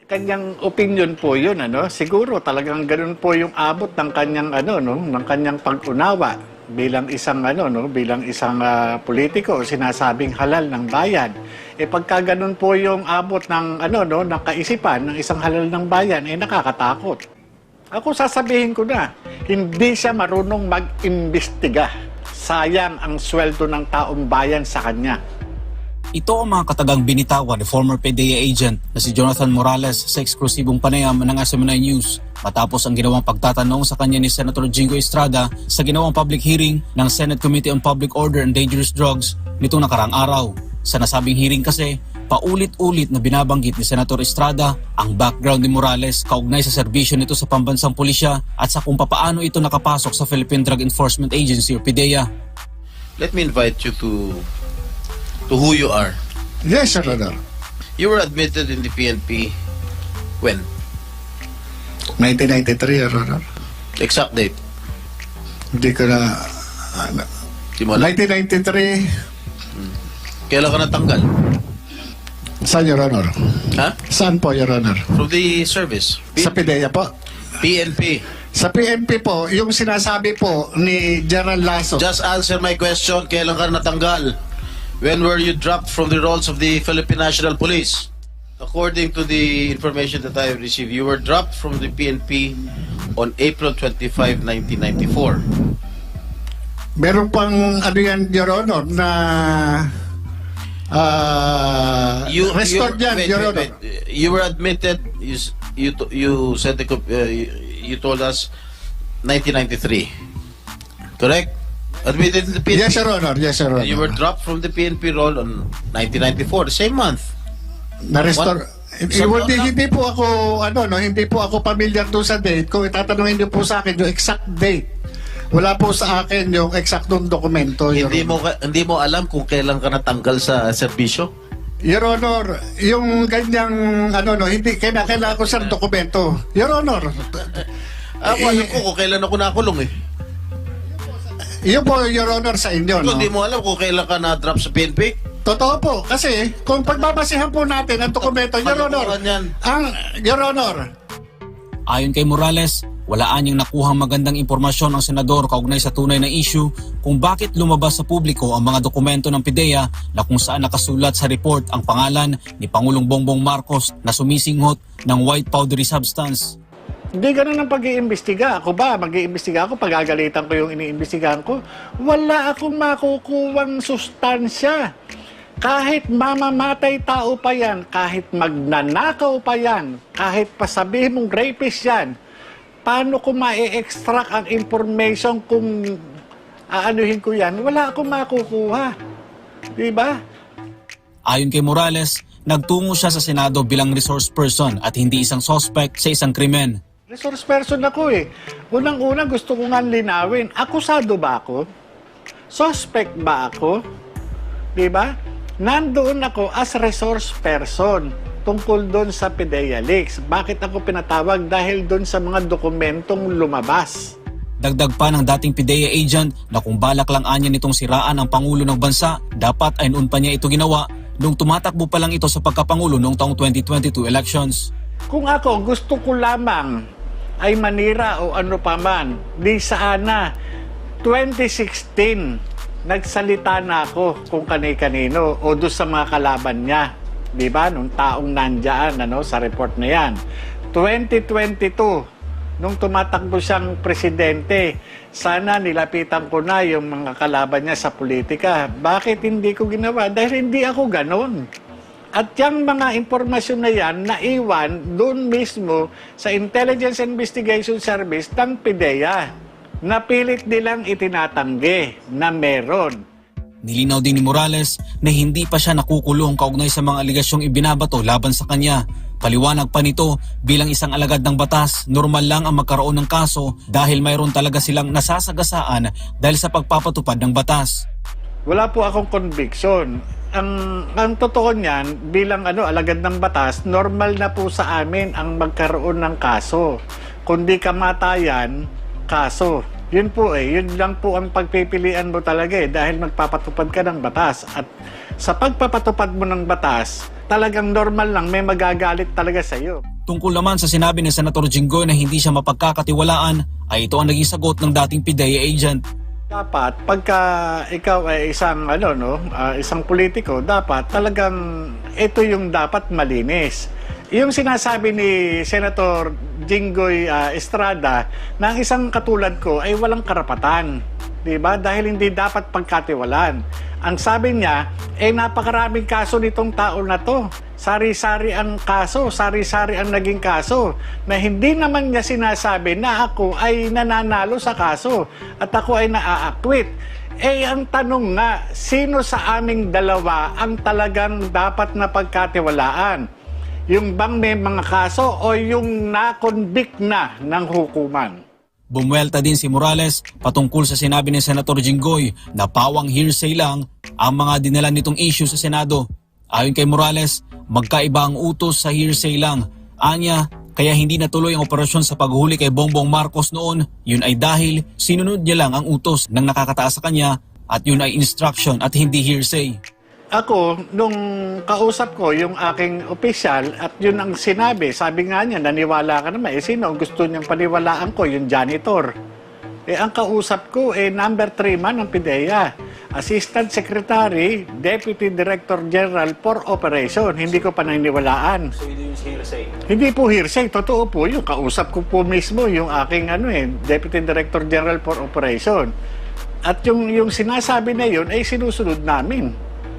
Kanyang opinion po yun, ano? Siguro talagang ganun po yung abot ng kanyang ano, no, ng kanyang pag-unawa bilang isang ano, no, bilang isang politiko, sinasabing halal ng bayan. Pagka ganun po yung abot ng ano, no, ng kaisipan ng isang halal ng bayan, nakakatakot. Ako sasabihin ko na, hindi siya marunong mag-imbestiga. Sayang ang sweldo ng taong bayan sa kanya. Ito ang mga katagang binitawan ni former PDEA agent na si Jonathan Morales sa eksklusibong panayam ng SMNI News matapos ang ginawang pagtatanong sa kanya ni Senator Jingo Estrada sa ginawang public hearing ng Senate Committee on Public Order and Dangerous Drugs nitong nakarang araw. Sa nasabing hearing kasi, paulit-ulit na binabanggit ni Senator Estrada ang background ni Morales kaugnay sa serbisyo nito sa pambansang pulisya at sa kung papaano ito nakapasok sa Philippine Drug Enforcement Agency o PDEA. Let me invite you to who you are. Yes, Your Honor. You were admitted in the PNP when? 1993, Your Honor. Exact date? Hindi ko na... Di mo alam. 1993, Kailan ka natanggal? saan, Your Honor? Ha? Saan po, Your Honor? From the service? Sa PDEA po. PNP. Sa PNP po, yung sinasabi po ni General Lasso. Just answer my question. Kailan ka natanggal? When were you dropped from the rolls of the Philippine National Police? According to the information that I have received, you were dropped from the PNP on April 25, 1994. Meron pang ano yan, Your Honor, na restored yan, Your Honor. You were admitted, you said you told us 1993. Correct? Admitted in the PNP. Yes, Your Honor. Yes, Your Honor. You were dropped from the PNP roll on 1994, the same month. Na-restore. What? Hindi po ako, ano, no, hindi po ako familiar doon sa date. Kung itatanungin niyo po sa akin yung exact date, wala po sa akin yung eksaktong dokumento, Your Honor. Hindi mo alam kung kailan ka natanggal sa serbisyo? Your Honor, yung ganyang, ano, no, hindi, kailangan ko sa dokumento. Your Honor. Ako alam ko kung kailan ako nakulong eh. Yun po, Your Honor, sa inyo, no? Hindi mo alam kung kailan ka na-drop sa PNP? Totoo po, kasi kung pagbabasihan po natin ang dokumento, Your Honor, Your Honor. Ayon kay Morales, wala anyang nakuhang magandang impormasyon ang senador kaugnay sa tunay na issue kung bakit lumabas sa publiko ang mga dokumento ng PDEA na kung saan nakasulat sa report ang pangalan ni Pangulong Bongbong Marcos na sumisinghot ng white powdery substance. Hindi ganun ang pag-iimbestiga. Ako ba, mag-iimbestiga ako, pagagalitan ko yung iniimbestigahan ko. Wala akong makukuwang sustansya. Kahit mamamatay tao pa yan, kahit magnanakaw pa yan, kahit pasabihin mong rapist yan, paano ko ma-extract ang information kung aanuhin ko yan? Wala akong makukuha. Diba? Ayon kay Morales, nagtungo siya sa Senado bilang resource person at hindi isang suspect sa isang krimen. Resource person ako eh. Unang-una gusto ko nga linawin. Akusado ba ako? Suspect ba ako? Diba? Nandoon ako as resource person tungkol doon sa PDEA leaks. Bakit ako pinatawag? Dahil doon sa mga dokumentong lumabas. Dagdag pa ng dating PDEA agent na kung balak lang anya nitong siraan ang Pangulo ng Bansa, dapat ay noon pa niya ito ginawa nung tumatakbo pa lang ito sa pagkapangulo noong taong 2022 elections. Kung ako gusto ko lamang ay manira o ano pa man, di sana 2016 nagsalita na ako kung kani-kanino o doon sa mga kalaban niya. Di ba? Nung taong nandyan sa report na yan. 2022, nung tumatakbo siyang presidente, sana nilapitan ko na yung mga kalaban niya sa politika. Bakit hindi ko ginawa? Dahil hindi ako ganon. At yung mga impormasyon na yan, naiwan doon mismo sa Intelligence Investigation Service ng PDEA. Napilit nilang itinatanggi na meron. Nilinaw din ni Morales na hindi pa siya nakukulong kaugnay sa mga aligasyong ibinabato laban sa kanya. Paliwanag pa nito, bilang isang alagad ng batas, normal lang ang magkaroon ng kaso dahil mayroon talaga silang nasasagasaan dahil sa pagpapatupad ng batas. Wala po akong conviction. Ang totoo niyan, bilang alagad ng batas, normal na po sa amin ang magkaroon ng kaso. Kundi kamatayan, kaso. Yun po yun lang po ang pagpipilian mo talaga dahil magpapatupad ka ng batas. At sa pagpapatupad mo ng batas, talagang normal lang may magagalit talaga sa iyo. Tungkol naman sa sinabi ni Senator Jinggoy na hindi siya mapagkakatiwalaan, ay ito ang naging sagot ng dating PIDEA agent. Dapat pagka ikaw ay isang isang politiko, dapat talagang ito yung dapat malinis. Yung sinasabi ni Senator Jinggoy Estrada na ang isang katulad ko ay walang karapatan, 'di ba? Dahil hindi dapat pagkatiwalaan. Ang sabi niya, napakaraming kaso nitong tao na to. Sari-sari ang kaso, sari-sari ang naging kaso. Na hindi naman niya sinasabi na ako ay nananalo sa kaso at ako ay naaakwit. Ang tanong nga, sino sa aming dalawa ang talagang dapat na pagkatiwalaan? Yung bang may mga kaso o yung na-convict na ng hukuman? Bumuelta din si Morales patungkol sa sinabi ni Senator Jinggoy na pawang hearsay lang ang mga dinala nitong issue sa Senado. Ayon kay Morales, magkaiba ang utos sa hearsay lang. Anya, kaya hindi natuloy ang operasyon sa paghuli kay Bongbong Marcos noon, yun ay dahil sinunod niya lang ang utos ng nakakataas sa kanya at yun ay instruction at hindi hearsay. Ako, nung kausap ko yung aking opisyal at yun ang sinabi, sabi nga niya, naniwala ka naman. Sino ang gusto niyang paniwalaan ko? Yung janitor. Ang kausap ko, number 3 man ng PIDEA. Assistant Secretary, Deputy Director General for Operation. Hindi ko pa naniniwalaan. So yun yung hearsay? Hindi po hearsay. Totoo po yung kausap ko po mismo, yung aking Deputy Director General for Operation. At yung sinasabi na yun ay sinusunod namin.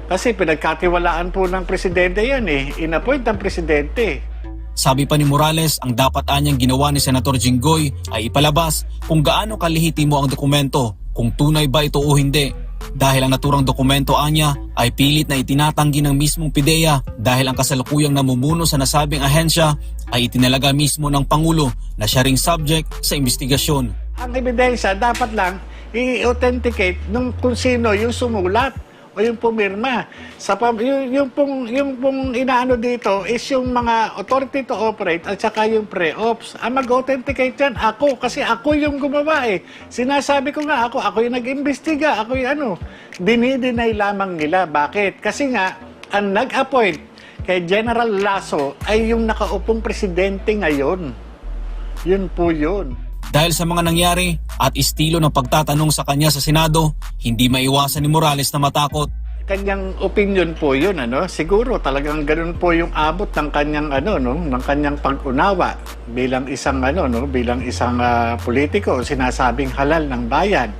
Kasi pinagkatiwalaan po ng presidente yan Inappoint ang presidente. Sabi pa ni Morales, ang dapat anyang ginawa ni Senator Jinggoy ay ipalabas kung gaano kalihitimo ang dokumento, kung tunay ba ito o hindi. Dahil ang naturang dokumento anya ay pilit na itinatanggi ng mismong PIDEA dahil ang kasalukuyang namumuno sa nasabing ahensya ay itinalaga mismo ng Pangulo na siya ring subject sa investigasyon. Ang ebidensya dapat lang i-authenticate kung sino yung sumulat o yung pumirma. Yung pong inaano dito is yung mga authority to operate at saka yung pre-ops. Ang mag-authenticate yan, ako. Kasi ako yung gumawa Sinasabi ko nga ako yung nag-imbestiga. Ako yung Dinideny lamang nila. Bakit? Kasi nga, ang nag-appoint kay General Lasso ay yung nakaupong presidente ngayon. Yun po yun. Dahil sa mga nangyari at estilo ng pagtatanong sa kanya sa Senado, hindi maiwasan ni Morales na matakot. Kanyang opinion po yun, Siguro talagang ganun po yung abot ng kanyang ng kanyang pag-unawa bilang isang bilang isang politiko, sinasabing halal ng bayan.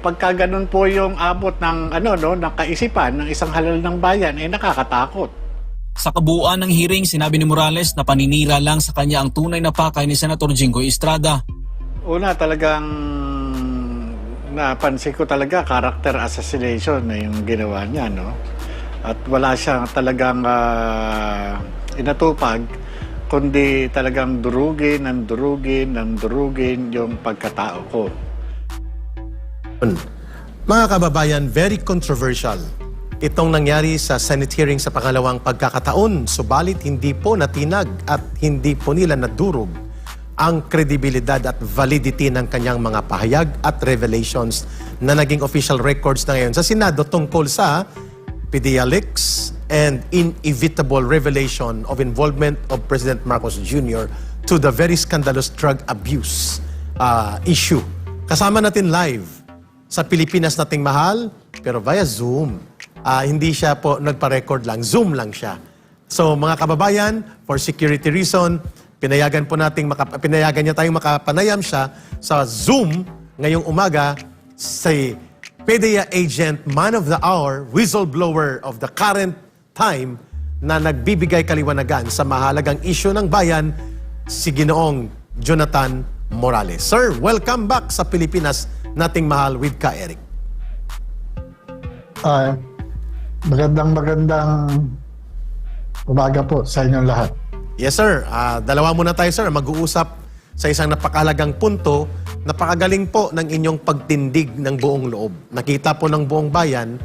Pagka ganun po yung abot ng ng kaisipan ng isang halal ng bayan, nakakatakot. Sa kabuuan ng hearing, sinabi ni Morales na paninira lang sa kanya ang tunay na pakay ni Senator Jinggoy Estrada. Una, talagang napansin ko talaga character assassination na yung ginawa niya, At wala siyang talagang inatupag, kundi talagang durugin yung pagkatao ko. Mga kababayan, very controversial itong nangyari sa Senate hearing sa pangalawang pagkakataon, subalit hindi po natinag at hindi po nila nadurog ang kredibilidad at validity ng kanyang mga pahayag at revelations na naging official records na ngayon sa Senado tungkol sa PIDEA leaks and inevitable revelation of involvement of President Marcos Jr. to the very scandalous drug abuse issue. Kasama natin live sa Pilipinas nating mahal, pero via Zoom. Hindi siya po nagpa-record lang, Zoom lang siya. So mga kababayan, for security reason, pinayagan niya tayong makapanayam siya sa Zoom ngayong umaga si PIDEA agent, man of the hour, whistleblower of the current time na nagbibigay kaliwanagan sa mahalagang issue ng bayan, si Ginoong Jonathan Morales. Sir, welcome back sa Pilipinas nating mahal with Ka Eric. Magandang umaga po sa inyong lahat. Yes sir, dalawa muna tayo sir, mag-uusap sa isang napakahalagang punto. Napakagaling po ng inyong pagtindig ng buong loob. Nakita po ng buong bayan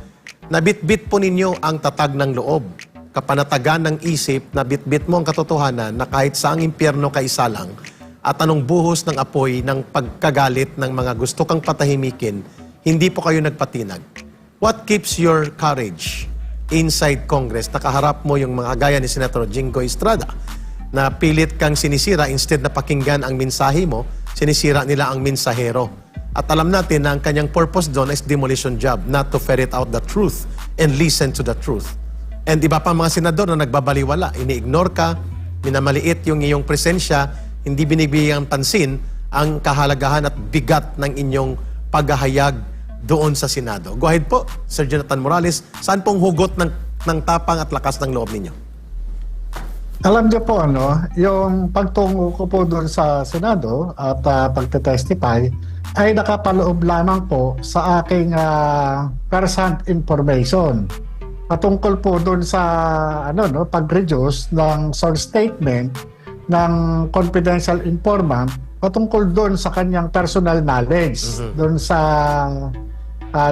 na bit-bit po ninyo ang tatag ng loob. Kapanatagan ng isip na bit-bit mo ang katotohanan na kahit saang impyerno ka isa lang at anong buhos ng apoy ng pagkagalit ng mga gusto kang patahimikin, hindi po kayo nagpatinag. What keeps your courage inside Congress? Nakaharap mo yung mga gaya ni Senator Jinggoy Estrada na pilit kang sinisira, instead na pakinggan ang mensahe mo, sinisira nila ang mensahero. At alam natin na ang kanyang purpose doon is demolition job, not to ferret out the truth and listen to the truth. And iba pa mga senador na nagbabaliwala, ini-ignore ka, minamaliit yung iyong presensya, hindi binibigyan pansin ang kahalagahan at bigat ng inyong paghahayag doon sa Senado. Go ahead po, Sir Jonathan Morales, saan pong hugot ng tapang at lakas ng loob ninyo? Alam niyo po, yung pagtungo ko po doon sa Senado at pagte-testify ay nakapaloob lamang po sa aking first-hand information. Patungkol po doon sa pag-reduce ng source statement ng confidential informant patungkol doon sa kanyang personal knowledge. Doon sa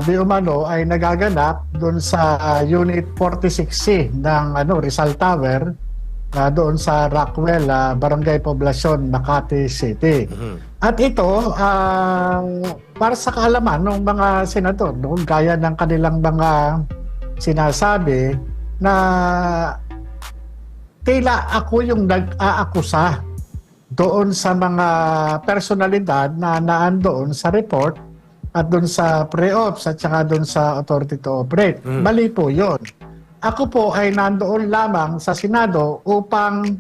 di umano ay nagaganap doon sa Unit 46C ng Rizal Tower doon sa Rockwell, Barangay Poblacion, Makati City. At ito, para sa kaalaman ng mga senador, gaya ng kanilang mga sinasabi na tila ako yung nag-aakusa doon sa mga personalidad na naandoon sa report at doon sa pre-ops at saka doon sa authority to operate. Mali po yun. Ako po ay nandoon lamang sa Senado upang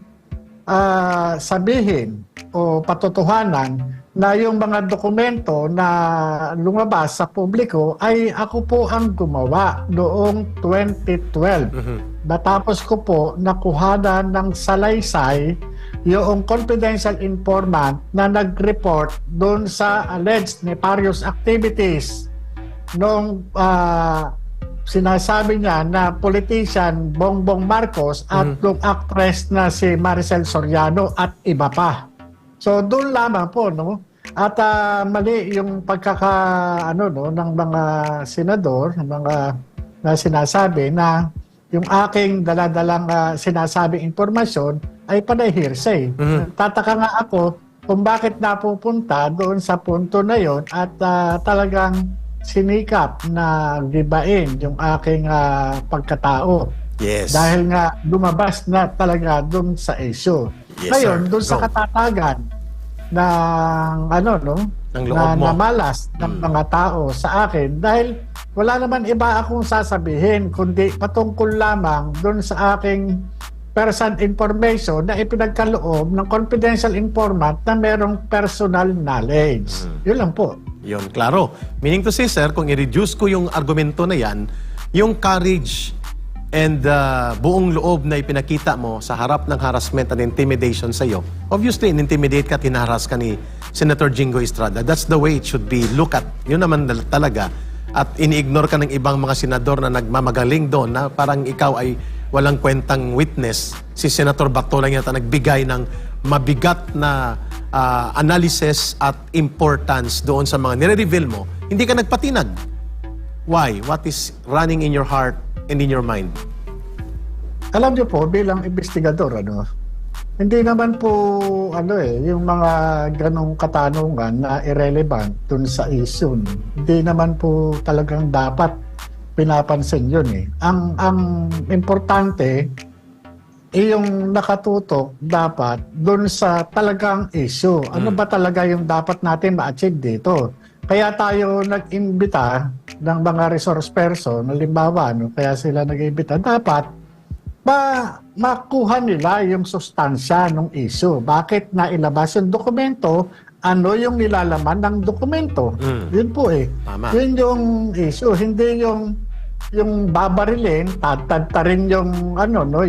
sabihin o patotohanan na yung mga dokumento na lumabas sa publiko ay ako po ang gumawa noong 2012. Matapos ko po nakuhanan ng salaysay yung confidential informant na nag-report doon sa alleged nefarious activities nung sinasabi niya na politician Bongbong Marcos at yung actress na si Maricel Soriano at iba pa. So doon lamang po, at mali yung ng mga senador, ng mga na sinasabi na yung aking daladalang sinasabing impormasyon ay panay hearsay. Tataka nga ako kung bakit napupunta doon sa punto na yon at talagang sinikap na gibain yung aking pagkatao. Yes. Dahil nga lumabas na talaga doon sa issue. Yes, Ngayon, sir. doon sa Go. katatagan ng Ng loob mo. namalas ng mga tao sa akin dahil wala naman iba akong sasabihin kundi patungkol lamang doon sa aking personal information na ipinagkaloob ng confidential informant na merong personal knowledge. Yun lang po. Yun, klaro. Meaning to say, sir, kung i-reduce ko yung argumento na yan, yung courage and buong loob na ipinakita mo sa harap ng harassment and intimidation sa iyo, obviously, in-intimidate ka, tinaharas ka ni Senator Jingo Estrada. That's the way it should be looked at. Yun naman talaga. At ini-ignore ka ng ibang mga senador na nagmamagaling doon na parang ikaw ay walang kwentang witness. Si Senator Bato lang yata nagbigay ng mabigat na analysis at importance doon sa mga nire-reveal mo. Hindi ka nagpatinag. Why? What is running in your heart and in your mind? Alam niyo po, bilang investigador, hindi naman po, yung mga ganong katanungan na irrelevant dun sa issue. Hindi naman po talagang dapat pinapansin yun eh. Ang importante, yung nakatutok dapat dun sa talagang issue. Ano ba talaga yung dapat natin ma-achieve dito? Kaya tayo nag-imbita ng mga resource person, halimbawa, kaya sila nag-imbita, dapat makuha nila yung sustansya ng issue. Bakit nailabas yung dokumento? Ano yung nilalaman ng dokumento? Yun po eh. Tama. Yun yung issue. Hindi yung babarilin, tatantarin yung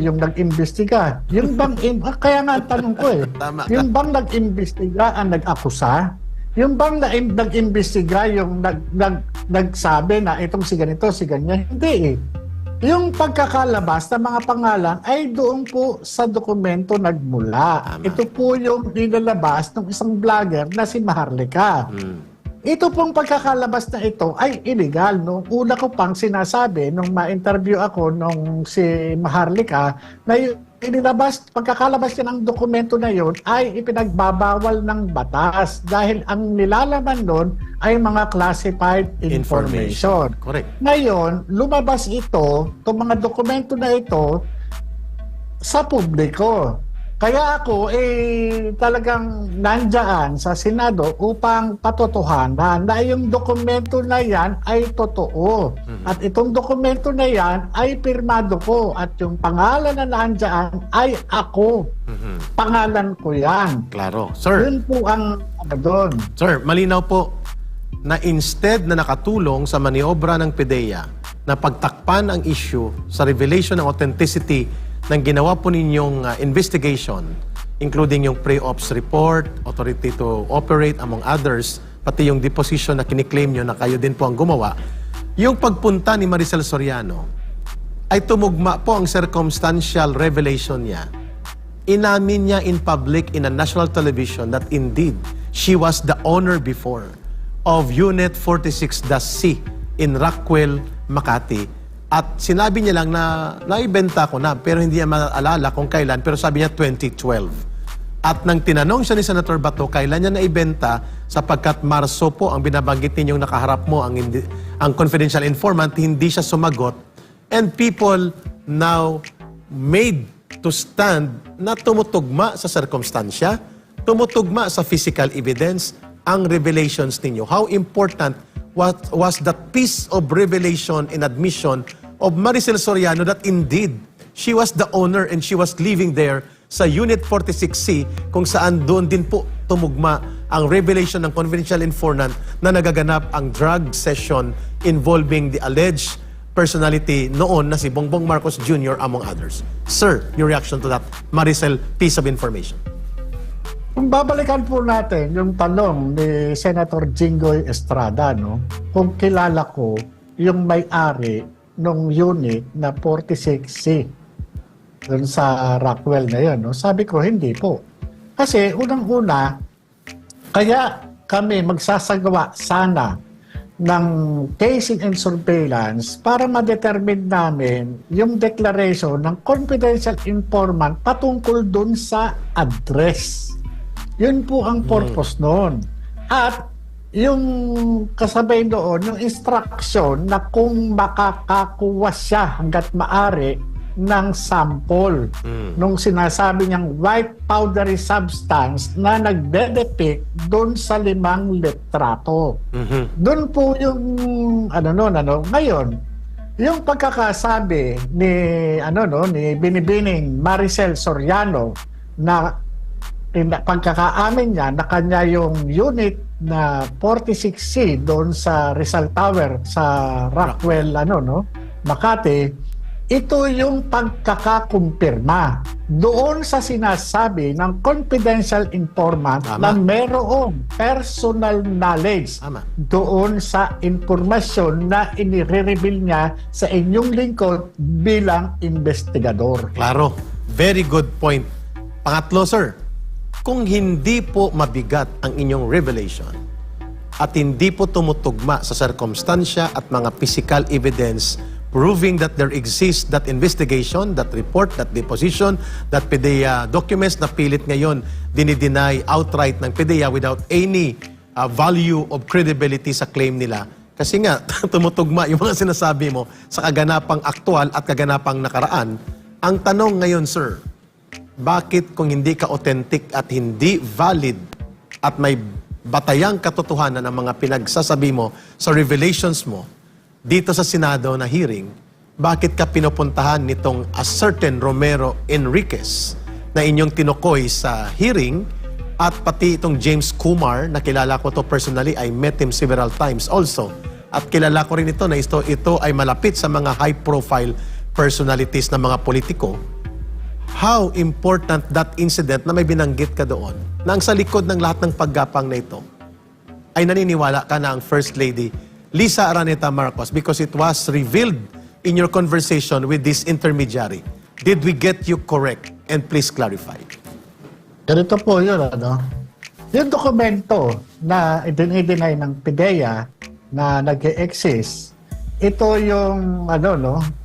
yung nag-imbestiga. Yung bang kaya nga ang tanong ko eh. Tama. Yung bang nag-imbestiga ang nag-akusa? Yung bang nag-imbestiga yung nagsabi na itong si ganito, si ganyan? Hindi eh. Yung pagkakalabas ng mga pangalan ay doon po sa dokumento nagmula. Tama. Ito po yung nilalabas ng isang vlogger na si Maharlika. Ito pong pagkakalabas na ito ay illegal. No? Una ko pang sinasabi nung ma-interview ako nung si Maharlika na pagkakalabas niya ng dokumento na yon ay ipinagbabawal ng batas dahil ang nilalaman nun ay mga classified information. Correct. Ngayon, lumabas itong mga dokumento na ito sa publiko. Kaya ako talagang nandyan sa Senado upang patotohanan na yung dokumento na yan ay totoo. At itong dokumento na yan ay pirmado ko at yung pangalan na nandyan ay ako. Pangalan ko yan. Klaro. Sir, Yun po ang doon. Sir, malinaw po na instead na nakatulong sa maniobra ng PDEA na pagtakpan ang issue sa revelation ng authenticity ng ginawa po ninyong investigation, including yung pre-ops report, authority to operate, among others, pati yung deposition na kiniklaim nyo na kayo din po ang gumawa, yung pagpunta ni Maricel Soriano ay tumugma po ang circumstantial revelation niya. Inamin niya in public in a national television that indeed she was the owner before of Unit 46-C in Rockwell, Makati. At sinabi niya lang na naibenta ko na pero hindi niya maalala kung kailan, pero sabi niya 2012. At nang tinanong siya ni Senator Bato kailan niya naibenta, sapagkat Marso po ang binabanggit ninyong nakaharap mo ang confidential informant, hindi siya sumagot. And people now made to stand na tumutugma sa circumstansya, tumutugma sa physical evidence ang revelations ninyo. How important was that piece of revelation and admission of Maricel Soriano that indeed she was the owner and she was living there sa Unit 46C kung saan doon din po tumugma ang revelation ng confidential informant na nagaganap ang drug session involving the alleged personality noon na si Bongbong Marcos Jr. among others. Sir, your reaction to that Maricel piece of information? Kung babalikan po natin yung tanong ni Senator Jinggoy Estrada, no, kung kilala ko yung may-ari nung unit na 46C dun sa Rockwell na yun, no? Sabi ko, hindi po. Kasi unang-una, kaya kami magsasagawa sana ng casing and surveillance para ma-determine namin yung declaration ng confidential informant patungkol dun sa address. Yun po ang purpose noon. At yung kasabay doon, yung instruction na kung makakakuha siya hanggat maaari ng sample nung sinasabi niyang white powdery substance na nagde-depict doon sa 5 litrato. Doon po yung ngayon, yung pagkakasabi ni ni Binibining Maricel Soriano na pagkakaamin niya na kanya yung unit na 46C doon sa Rizal Tower sa Rockwell Makati, ito yung pagkakakumpirma doon sa sinasabi ng confidential informant na merong personal knowledge doon sa impormasyon na inire-reveal niya sa inyong lingkod bilang investigador. Klaro. Very good point. Pangatlo, sir, kung hindi po mabigat ang inyong revelation at hindi po tumutugma sa circumstansya at mga physical evidence proving that there exists that investigation, that report, that deposition, that PDEA documents na pilit ngayon dinideny outright ng PDEA without any value of credibility sa claim nila. Kasi nga, tumutugma yung mga sinasabi mo sa kaganapang aktual at kaganapang nakaraan. Ang tanong ngayon, sir, bakit kung hindi ka authentic at hindi valid at may batayang katotohanan ang mga pinagsasabi mo sa revelations mo dito sa Senado na hearing, bakit ka pinupuntahan nitong a certain Romero Enriquez na inyong tinukoy sa hearing at pati itong James Kumar na kilala ko to personally, I met him several times also at kilala ko rin ito na ito ay malapit sa mga high profile personalities na mga politiko. How important that incident na may binanggit ka doon, na ang sa likod ng lahat ng paggapang na ito, ay naniniwala ka na ang First Lady Lisa Araneta Marcos because it was revealed in your conversation with this intermediary. Did we get you correct? And please clarify. Ganito po yun, yung dokumento na i-deny ng PDEA na nag-exist, ito yung,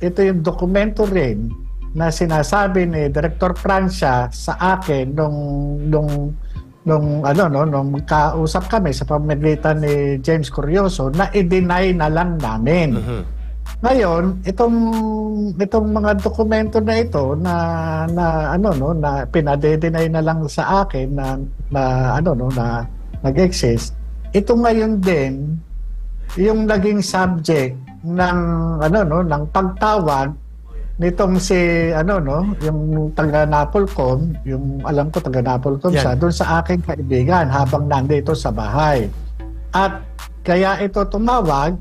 ito yung dokumento rin na sinasabi ni Director Francia sa akin nung kausap kami sa pamamagitan ni James Curioso na i-deny na lang namin. Ngayon, itong mga dokumento na ito na pinade-deny na lang sa akin na nag-exist. Ito ngayon din yung naging subject ng ng pagtawag nitong yung taga Napolcom, yung alam ko taga Napolcom siya, doon sa aking kaibigan habang nandito sa bahay. At kaya ito tumawag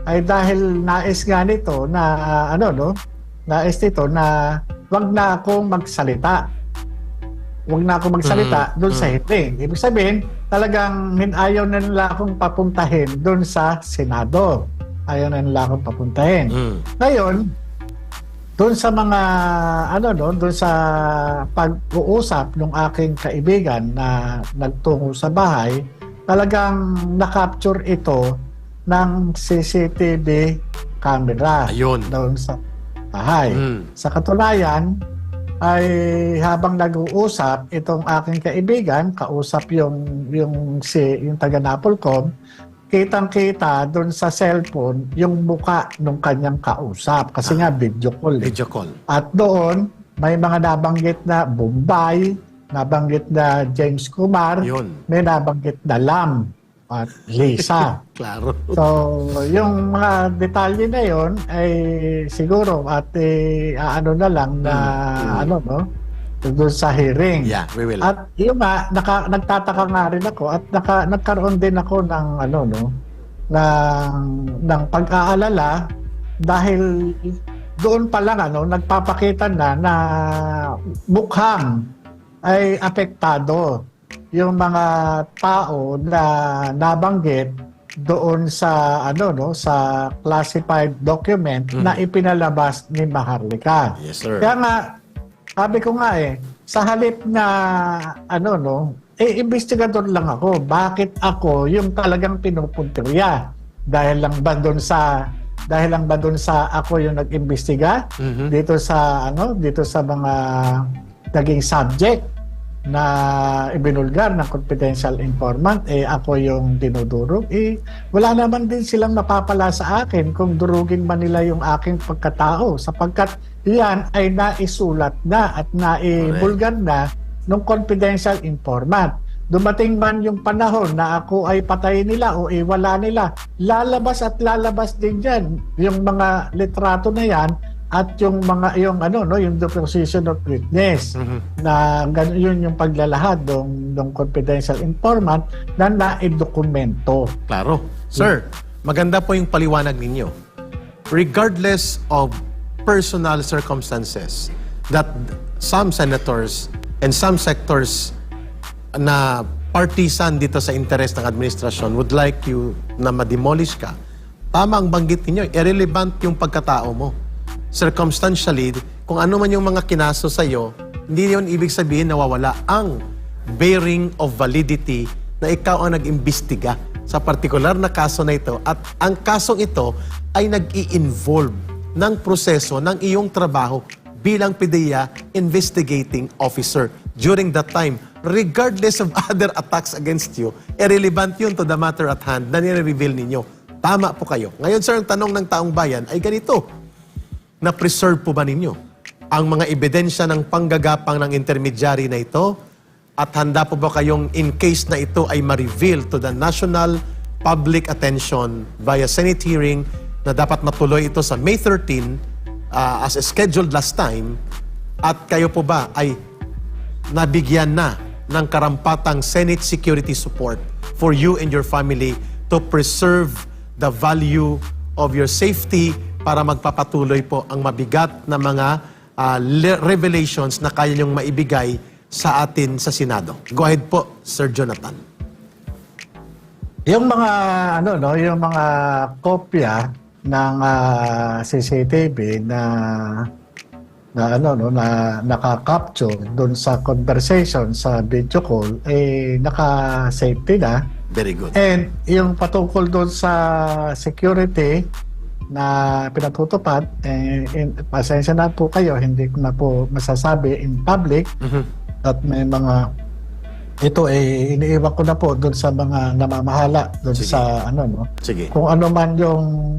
ay dahil nais nga nito na nais nito na wag na akong magsalita. Wag na akong magsalita doon sa hearing. Ibig sabihin, talagang ayaw na nila akong papuntahin doon sa Senado. Ayaw na nila akong papuntahin. Ngayon, doon sa mga doon sa pag-uusap ng aking kaibigan na nagtungo sa bahay, talagang na-capture ito ng CCTV camera. Ayun. Doon sa bahay. Sa katunayan ay habang nag-uusap itong aking kaibigan, kausap yung taga Napolcom, kitang-kita doon sa cellphone yung muka ng kanyang kausap kasi nga video call. Video call. At doon may mga nabanggit na Bombay, nabanggit na James Kumar, Yun. may nabanggit na Lam at Lisa. Klaro. So, yung mga detalye na yon ay siguro at na lang na doon sa hearing. Yeah, we will. At yun nga, nagtataka nga rin ako at nagkaroon din ako ng ng pag-aalala dahil doon pa lang nagpapakita na mukhang ay apektado yung mga tao na nabanggit doon sa sa classified document na ipinalabas ni Maharlika. Yes, sir. Kaya nga sabi ko nga sa halip na investigador lang ako. Bakit ako yung talagang pinupuntirya? Dahil lang ba doon sa ako yung nag-imbestiga dito sa mga naging subject na ibinulgar ng confidential informant, ako yung dinudurog, wala naman din silang mapapala sa akin kung durugin man nila yung aking pagkatao sapagkat yan ay naisulat na at naibulgar na ng confidential informant. Dumating man yung panahon na ako ay patayin nila o iwala nila, lalabas at lalabas din dyan yung mga litrato na yan at yung deposition of witness na yun yung paglalahad ng confidential informant na naidokumento. Klaro. Sir, maganda po yung paliwanag ninyo. Regardless of personal circumstances that some senators and some sectors na partisan dito sa interest ng administrasyon would like you na ma-demolish ka, tama ang banggit ninyo, irrelevant yung pagkatao mo. Circumstantially, kung ano man yung mga kinaso sa'yo, hindi yun ibig sabihin na nawawala ang bearing of validity na ikaw ang nag-imbestiga sa partikular na kaso na ito at ang kasong ito ay nag-i-involve ng proseso ng iyong trabaho bilang PDEA investigating officer. During that time, regardless of other attacks against you, irrelevant yun to the matter at hand na nire-reveal ninyo. Tama po kayo. Ngayon, sir, ang tanong ng taong bayan ay ganito. Na-preserve po ba ninyo ang mga ebidensya ng panggagapang ng intermediary na ito? At handa po ba kayong in case na ito ay ma-reveal to the national public attention via Senate hearing na dapat matuloy ito sa May 13 as scheduled last time at kayo po ba ay nabigyan na ng karampatang Senate security support for you and your family to preserve the value of your safety para magpapatuloy po ang mabigat na mga revelations na kaya niyong maibigay sa atin sa Senado. Go ahead po, Sir Jonathan. Yung mga yung mga kopya ng CCTV na naka-capture doon sa conversation sa video call naka-safety na. Very good. And yung patungkol doon sa security na pinatutupad, pasensya na po kayo, hindi ko na po masasabi in public at may mga ito iniiwan ko na po doon sa mga namamahala doon Sige. sa Sige. kung ano man yung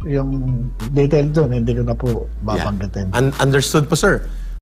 Yung detail doon, hindi ko na po babanggitin. Understood po, sir.